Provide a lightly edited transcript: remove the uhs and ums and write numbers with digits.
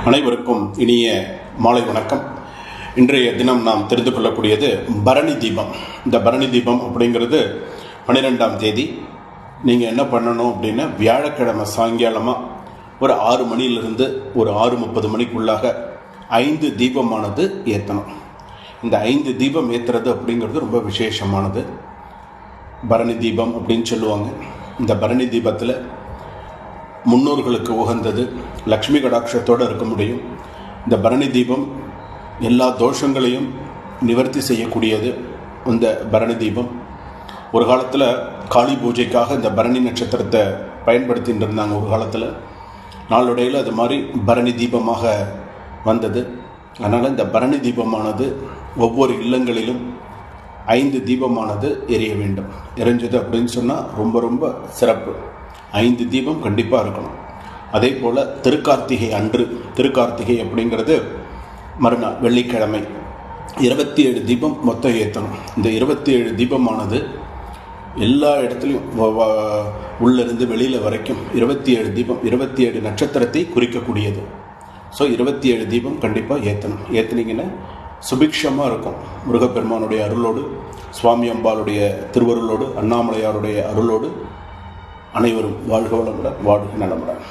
அனைவருக்கும் இனிய மாலை வணக்கம். இன்றைய தினம் நாம் தெரிந்து கொள்ளக்கூடியது பரணி தீபம். இந்த பரணி தீபம் அப்படிங்கிறது 12ஆம் தேதி நீங்கள் என்ன பண்ணணும் அப்படின்னா, வியாழக்கிழமை சாயங்காலமாக ஒரு 6 மணியிலிருந்து ஒரு 6:30 மணிக்குள்ளாக 5 தீபமானது ஏற்றணும். இந்த 5 தீபம் ஏற்றுறது அப்படிங்கிறது ரொம்ப விசேஷமானது. பரணி தீபம் அப்படின்னு சொல்லுவாங்க. இந்த பரணி தீபத்தில் முன்னோர்களுக்கு உகந்தது, லக்ஷ்மி கடாட்சத்தோடு இருக்க முடியும். இந்த பரணி தீபம் எல்லா தோஷங்களையும் நிவர்த்தி செய்யக்கூடியது. இந்த பரணி தீபம் ஒரு காலத்தில் காளி பூஜைக்காக இந்த பரணி நட்சத்திரத்தை பயன்படுத்திட்டு இருந்தாங்க. ஒரு காலத்தில் நாளடைவில் அது மாதிரி பரணி தீபமாக வந்தது. அதனால் இந்த பரணி தீபமானது ஒவ்வொரு இல்லங்களிலும் 5 தீபமானது எரிய வேண்டும். எரிஞ்சது அப்படின்னு சொன்னால் ரொம்ப ரொம்ப சிறப்பு. 5 தீபம் கண்டிப்பாக இருக்கணும். அதே போல் திருக்கார்த்திகை அன்று, திருக்கார்த்திகை அப்படிங்கிறது மறுநாள் வெள்ளிக்கிழமை 27 தீபம் மொத்தம் ஏற்றணும். இந்த 27 தீபமானது எல்லா இடத்துலையும் உள்ளிருந்து வெளியில் வரைக்கும் 27 தீபம் 27 நட்சத்திரத்தை குறிக்கக்கூடியது. ஸோ 27 தீபம் கண்டிப்பாக ஏற்றணும். ஏற்றினீங்கன்னா சுபிக்ஷமாக இருக்கும். முருகப்பெருமானுடைய அருளோடு, சுவாமி அம்பாளுடைய திருவருளோடு, அண்ணாமலையாருடைய அருளோடு அனைவரும் வாழ்க வளமுடன், வாழ்க நலமுடன்.